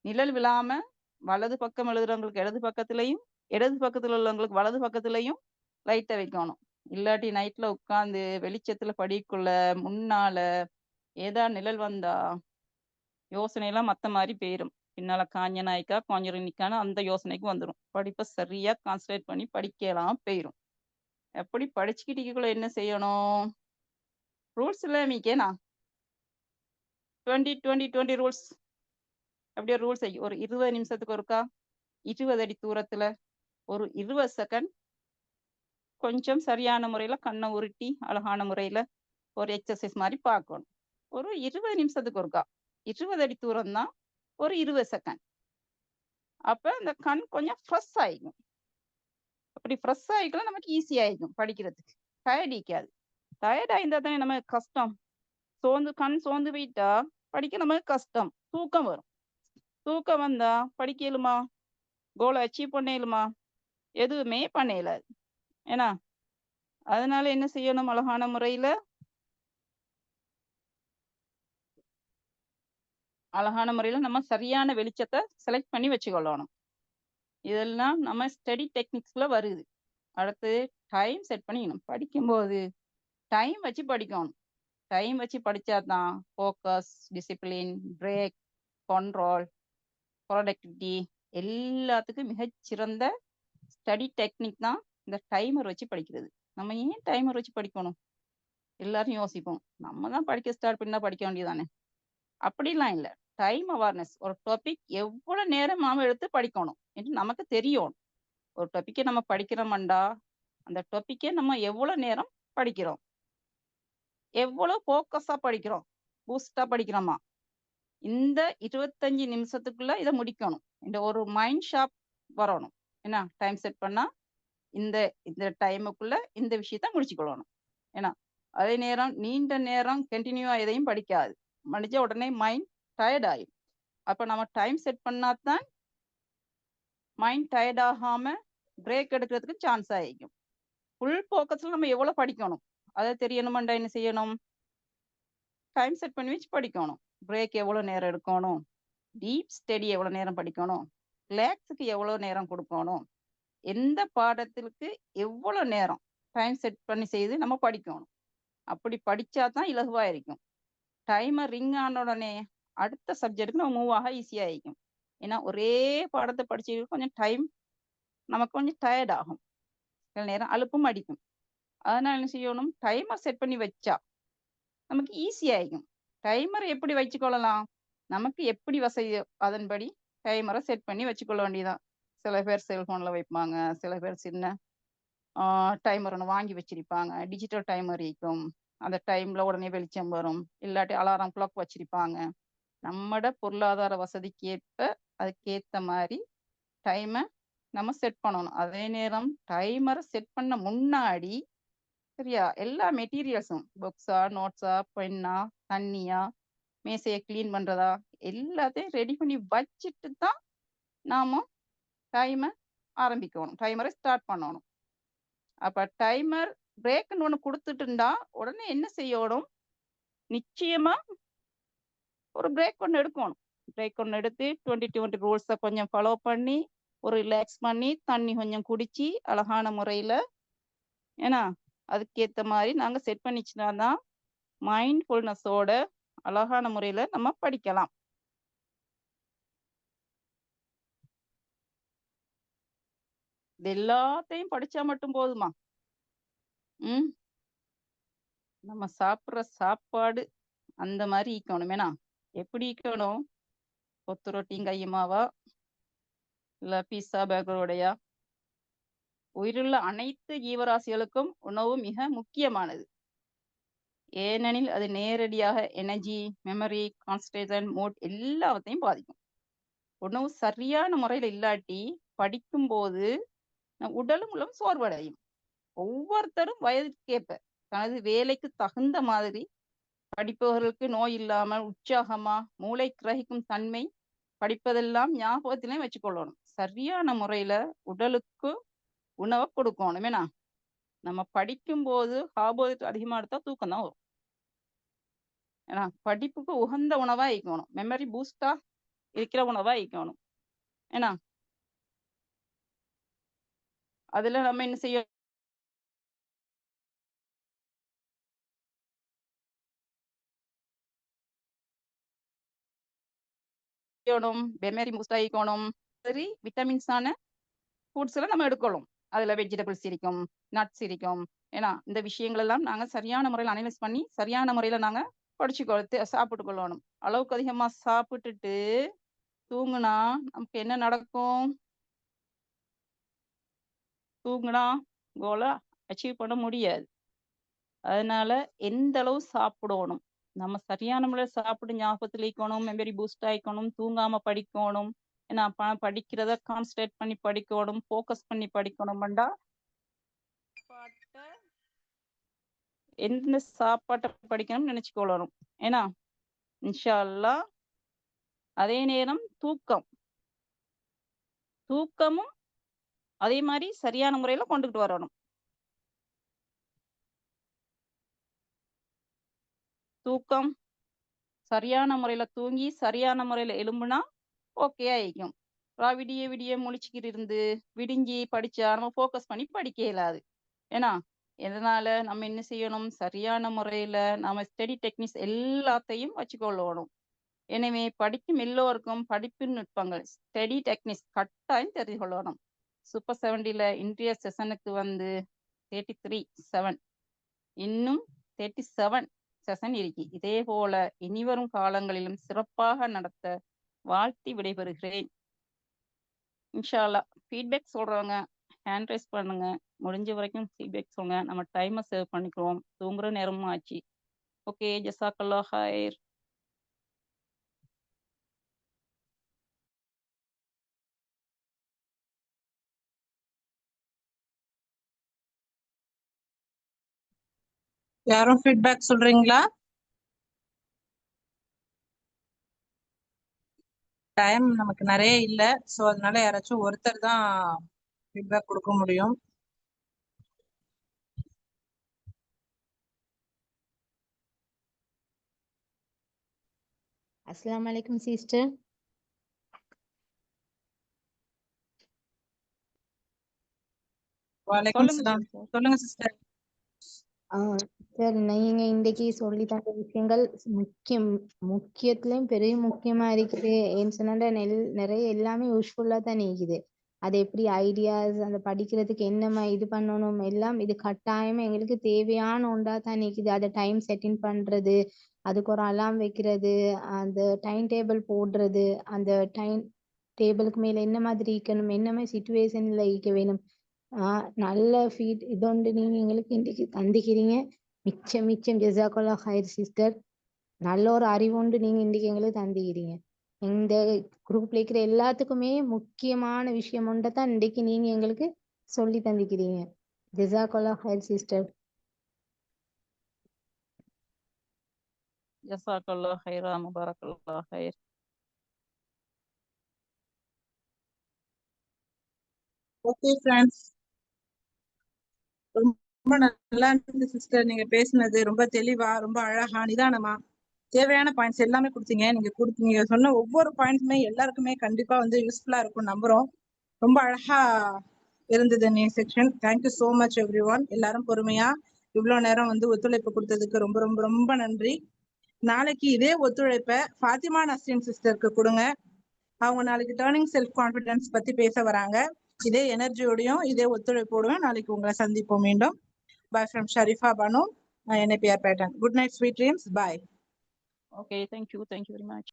நிழல் விழாம வலது பக்கம் எழுதுறவங்களுக்கு இடது பக்கத்துலையும், இடது பக்கத்துல உள்ளவங்களுக்கு வலது பக்கத்துலையும் லைட்டை வைக்கணும். இல்லாட்டி நைட்ல உட்காந்து வெளிச்சத்துல படிக்குள்ள முன்னால ஏதா நிழல் வந்தா யோசனையெல்லாம் மத்த மாதிரி போயிரும். பின்னால காஞ்ச நாய்க்கா கொஞ்சம் நிக்கான்னு அந்த யோசனைக்கு வந்துடும். படிப்பை சரியா கான்சன்ட்ரேட் பண்ணி படிக்கலாம் போயிரும். எப்படி படிச்சுக்கிட்டீங்களோ என்ன செய்யணும்? ரூல்ஸ் இல்லை மீக்கேனா 20-20-20 ரூல்ஸ். அப்படியே ரூல்ஸ் ஒரு 20 நிமிஷத்துக்கு ஒருக்கா 20 அடி தூரத்துல ஒரு 20 செகண்ட் கொஞ்சம் சரியான முறையில கண்ணை உருட்டி அழகான முறையில ஒரு எக்ஸசைஸ் மாதிரி பார்க்கணும். ஒரு 20 நிமிஷத்துக்கு ஒருக்கா 20 அடி தூரம் தான், ஒரு 20 செகண்ட். அப்ப இந்த கண் கொஞ்சம் ஃப்ரெஷ் ஆயிக்கும். அப்படி ஃப்ரெஷ் ஆயிக்கலாம் நமக்கு ஈஸி ஆயிக்கும் படிக்கிறதுக்கு. டயர்ட் இருக்காது. டயர்ட் ஆயிருந்தா தானே நமக்கு கஷ்டம். கண் சோர்ந்து போயிட்டா படிக்க நமக்கு கஷ்டம், தூக்கம் வரும். தூக்கம் வந்தா படிக்கலுமா? கோலை அச்சீவ் பண்ணலுமா? எதுவுமே பண்ணல. ஏன்னா அதனால என்ன செய்யணும்? அழகான முறையில நம்ம சரியான வெளிச்சத்தை செலக்ட் பண்ணி வச்சுக்கொள்ளணும். இதெல்லாம் நம்ம ஸ்டடி டெக்னிக்ஸ்ல வருது. அடுத்து டைம் செட் பண்ணிக்கணும். படிக்கும்போது டைம் வச்சு படிக்கணும். டைம் வச்சு படிச்சாதான் focus, discipline, break, control, productivity எல்லாத்துக்கும் மிகச்சிறந்த ஸ்டடி டெக்னிக் தான் இந்த டைமர் வச்சு படிக்கிறது. நம்ம ஏன் டைமர் வச்சு படிக்கணும்? எல்லாரும் யோசிப்போம், நம்ம தான் படிக்க ஸ்டார்ட் பண்ணா படிக்க வேண்டியதானே. அப்படிலாம் இல்லை. Time awareness. ஒரு டாபிக் எவ்வளவு நேரம் நாம எடுத்து படிக்கணும் என்று நமக்கு தெரியும். ஒரு டாபிக்கை நம்ம படிக்கிறோம்டா அந்த டாபிக்கை நம்ம எவ்வளவு நேரம் படிக்கிறோம், எவ்வளவு ஃபோக்கஸா படிக்கிறோம், பூஸ்டா படிக்கிறோமா, இந்த 25 நிமிஷத்துக்குள்ள இதை முடிக்கணும். இந்த ஒரு மைண்ட் ஷாப் வரணும். என்ன டைம் செட் பண்ணா இந்த இந்த டைமுக்குள்ள இந்த விஷயத்த முடிச்சுக்கொள்ளணும். ஏன்னா அதே நேரம் நீண்ட நேரம் கண்டினியூவா எதையும் படிக்காது. படிச்ச உடனே மைண்ட் டயர்ட் ஆகும். அப்ப நம்ம டைம் செட் பண்ணாதான் மைண்ட் டயர்ட் ஆகாம பிரேக் எடுக்கிறதுக்கு சான்ஸ் ஆகிக்கும். ஃபுல் ஃபோக்கஸ்ல நம்ம எவ்வளவு படிக்கணும் அதை தெரியணுமெண்டா என்ன செய்யணும்? டைம் செட் பண்ணி வச்சு படிக்கணும். பிரேக் எவ்வளவு நேரம் எடுக்கணும், டீப் ஸ்டடி எவ்வளவு நேரம் படிக்கணும், ரிலாக்ஸுக்கு எவ்வளவு நேரம் கொடுக்கணும், எந்த பாடத்திற்கு எவ்வளவு நேரம் டைம் செட் பண்ணி செய்து நம்ம படிக்கணும். அப்படி படிச்சா தான் இலகுவா இருக்கும். டைமர் ரிங் ஆன உடனே அடுத்த சப்ஜெக்ட்டுக்கு நம்ம மூவ் ஆக ஈஸியா இருக்கும். ஏன்னா ஒரே பாடத்தை படிச்சு கொஞ்சம் டைம் நமக்கு கொஞ்சம் டயர்ட் ஆகும், சில நேரம் அலுப்பும் அடிக்கும். அதனால என்ன செய்யணும்? டைமர் செட் பண்ணி வச்சா நமக்கு ஈஸியா இருக்கும். டைமர் எப்படி வச்சுக்கொள்ளலாம்? நமக்கு எப்படி வசதியோ அதன்படி டைமரை செட் பண்ணி வச்சுக்கொள்ள வேண்டியதான். சில பேர் செல்போன்ல வைப்பாங்க, சில பேர் சின்ன டைமர் ஒன்று வாங்கி வச்சிருப்பாங்க, டிஜிட்டல் டைமர் இருக்கும். அந்த டைம்ல உடனே வெளிச்சம் வரும், இல்லாட்டி அலாரம் கிளாக் வச்சிருப்பாங்க. நம்மட பொருளாதார வசதிக்கு ஏற்ப அதுக்கேத்த மாதிரி டைமை நம்ம செட் பண்ணணும். அதே நேரம் டைமரை செட் பண்ண முன்னாடி சரியா எல்லா மெட்டீரியல்ஸும் புக்ஸா, நோட்ஸா, பென்னா, தண்ணியா, மேசையை கிளீன் பண்றதா எல்லாத்தையும் ரெடி பண்ணி வச்சுட்டு தான் நாம டைமை ஆரம்பிக்கணும், டைமரை ஸ்டார்ட் பண்ணணும். அப்ப டைமர் பிரேக்னு ஒன்று கொடுத்துட்டுண்டா உடனே என்ன செய்யணும்? நிச்சயமா ஒரு பிரேக் ஒன்று எடுக்கணும். பிரேக் ஒன்று எடுத்து 2020 ரூல்ஸை கொஞ்சம் ஃபாலோ பண்ணி ஒரு ரிலாக்ஸ் பண்ணி தண்ணி கொஞ்சம் குடிச்சு அழகான முறையில ஏன்னா அதுக்கேற்ற மாதிரி நாங்க செட் பண்ணிச்சுனா தான் மைண்ட்ஃபுல்னஸோட அழகான முறையில நம்ம படிக்கலாம். இது எல்லாத்தையும் படிச்சா மட்டும் போதுமா? நம்ம சாப்பிட்ற சாப்பாடு அந்த மாதிரி ஈக்கணும். ஏன்னா எப்படி ஈக்கணும்? கொத்து ரொட்டியும் கையுமாவா, இல்ல பீஸா பர்கரோடையா? உயிருள்ள அனைத்து ஜீவராசிகளுக்கும் உணவு மிக முக்கியமானது. ஏனெனில் அது நேரடியாக எனர்ஜி, மெமரி, கான்சன்ட்ரேஷன், மூட் எல்லாத்தையும் பாதிக்கும். உணவு சரியான முறையில் இல்லாட்டி படிக்கும்போது உடலும் உள்ளம் சோர்வடையும். ஒவ்வொருத்தரும் வயதுக்கேற்ப தனது வேலைக்கு தகுந்த மாதிரி படிப்பவர்களுக்கு நோய் இல்லாமல் உற்சாகமா மூளை கிரகிக்கும் தன்மை படிப்பதெல்லாம் ஞாபகத்திலே வச்சுக்கொள்ளணும். சரியான முறையில உடலுக்கு உணவை கொடுக்கணும். ஏன்னா நம்ம படிக்கும்போது கார்போஹைட்ரேட் அதிகமா எடுத்தா தூக்கம் தான் வரும். ஏன்னா படிப்புக்கு உகந்த உணவா இருக்கணும், மெமரி பூஸ்டா இருக்கிற உணவா இருக்கணும். ஏன்னா அதுல நம்ம என்ன செய்யணும்? மெமரி பூஸ்ட் ஆகிக்கணும். சரி, விட்டமின்ஸான ஃபுட்ஸ்ல நம்ம எடுக்கணும். அதுல வெஜிடபிள்ஸ் இருக்கும், நட்ஸ் இருக்கும். ஏன்னா இந்த விஷயங்கள் எல்லாம் நாங்க சரியான முறையில் அனலைஸ் பண்ணி சரியான முறையில நாங்க படிச்சு சாப்பிட்டு கொள்ளணும். அளவுக்கு அதிகமா சாப்பிட்டுட்டு தூங்குனா நமக்கு என்ன நடக்கும்? தூங்குனா கோலை அச்சீவ் பண்ண முடியாது. அதனால எந்த அளவு சாப்பிடணும், நம்ம சரியான முறையில் சாப்பிட்டு ஞாபகத்தில் இருக்கணும், மெமரி பூஸ்ட் ஆயிக்கணும், தூங்காம படிக்கணும். ஏன்னா படிக்கிறத கான்சன்ட்ரேட் பண்ணி படிக்கணும், ஃபோக்கஸ் பண்ணி படிக்கணும்டா எந்த சாப்பாட்டை படிக்கணும்னு நினைச்சுக்கொள்ளணும். ஏன்னா இன்ஷா அல்லாஹ் அதே நேரம் தூக்கமும் அதே மாதிரி சரியான முறையில கொண்டுகிட்டு வரணும். தூக்கம் சரியான முறையில தூங்கி சரியான முறையில எழும்புனா ஓகே ஆயிக்கும். விடிய விடிய முழிச்சுக்கிட்டு இருந்து விடிஞ்சி படிச்சா நம்ம ஃபோக்கஸ் பண்ணி படிக்க இயலாது. ஏன்னா எதனால நம்ம என்ன செய்யணும்? சரியான முறையில நம்ம ஸ்டடி டெக்னிக்ஸ் எல்லாத்தையும் வச்சுக்கொள்ளணும். எனவே படிக்கும் எல்லோருக்கும் படிப்பு நுட்பங்கள் ஸ்டடி டெக்னிக்ஸ் கட்டாயம் தெரிந்து கொள்ளணும். சூப்பர் 70ல இன்றைய செஷனுக்கு வந்து 33 இன்னும் 37 செஷன் இருக்கு. இதே போல இனிவரும் காலங்களிலும் சிறப்பாக நடத்த வாழ்த்தி விடைபெறுகிறேன். இன்ஷா அல்லாஹ் ஃபீட்பேக் சொல்றவங்க ஹேண்ட் ரைஸ் பண்ணுங்க. முடிஞ்ச வரைக்கும் ஃபீட்பேக் சொல்லுங்க. நம்ம டைமை சேவ் பண்ணிக்குவோம். தூங்குற நேரமும் ஆச்சு. ஓகே, ஜஸாக்கல்லாஹ் ஹைர். யாரும் ஃபீட்பேக் சொல்றீங்களா? டைம் நமக்கு நிறைய இல்ல, சோ அதனால யாராச்சும் ஒருத்தர் தான் ஃபீட்பேக் கொடுக்க முடியும். அஸ்ஸலாமு அலைக்கும் சிஸ்டர். வலைக்கும் சொல்லுங்க சலாம். sister. சொல்லுங்க சிஸ்டர். சார் நீங்க இன்னைக்கு சொல்லி தந்த விஷயங்கள் முக்கியத்துலயும் பெரிய முக்கியமா இருக்குது. ஏன்னு சொன்னா நிறைய எல்லாமே யூஸ்ஃபுல்லா தான் இருக்குது. அது எப்படி ஐடியாஸ் அந்த படிக்கிறதுக்கு என்னமா இது பண்ணணும் எல்லாம் இது கட்டாயமா எங்களுக்கு தேவையான ஒன்றா தான் நிக்குது. அதை டைம் செட்டின் பண்றது, அதுக்கு ஒரு அலாம் வைக்கிறது, அந்த டைம் டேபிள் போடுறது, அந்த டைம் டேபிளுக்கு மேல என்ன மாதிரி இருக்கணும், என்ன மாதிரி சிச்சுவேஷன்ல இருக்க வேணும். நல்ல ஃபீட் இதொண்டு நீங்க எங்களுக்கு இன்னைக்கு தந்துக்கிறீங்க. மிச்சம் ஜஸாக்கல்லா ஹைர் சிஸ்டர். நல்ல ஒரு அறிவுண்டு நீங்க இன்னைக்கு எங்களுக்கு தந்துக்கிறீங்க. இந்த குரூப்ல இருக்கிற எல்லாத்துக்குமே முக்கியமான விஷயம் ஒன்றை தான் இன்னைக்கு நீங்க எங்களுக்கு சொல்லி தந்துக்கிறீங்க. ஜஸாக்கல்லா ஹைர் சிஸ்டர். ஜஸாக்கல்லாஹ் ஹைரா, முபாரக்கல்லாஹ் ஹைர். ஓகே ஃப்ரெண்ட்ஸ், ரொம்ப நல்லா இருந்துச்சு சிஸ்டர். நீங்க பேசுனது ரொம்ப தெளிவா, ரொம்ப அழகா, நிதானமா தேவையான பாயிண்ட்ஸ் எல்லாமே கொடுத்தீங்க. நீங்க சொன்ன ஒவ்வொரு பாயிண்ட்ஸுமே எல்லாருக்குமே கண்டிப்பா வந்து யூஸ்ஃபுல்லா இருக்கும் நம்புறோம். ரொம்ப அழகா இருந்தது நீ section. Thank you so much every one. எல்லாரும் பொறுமையா இவ்வளவு நேரம் வந்து ஒத்துழைப்பு கொடுத்ததுக்கு ரொம்ப ரொம்ப ரொம்ப நன்றி. நாளைக்கு இதே ஒத்துழைப்பை ஃபாத்திமா நஸ்ரீன் சிஸ்டருக்கு கொடுங்க. அவங்க நாளைக்கு டேர்னிங் செல்ஃப் கான்ஃபிடன்ஸ் பத்தி பேச வராங்க. இதே எனர்ஜியோடையும் இதே ஒத்துழைப்போடையும் நாளைக்கு உங்களை சந்திப்போம் மீண்டும். Bye from Sharifa Banu, NAPR pattern. Good night, sweet dreams. Bye. Okay, thank you very much.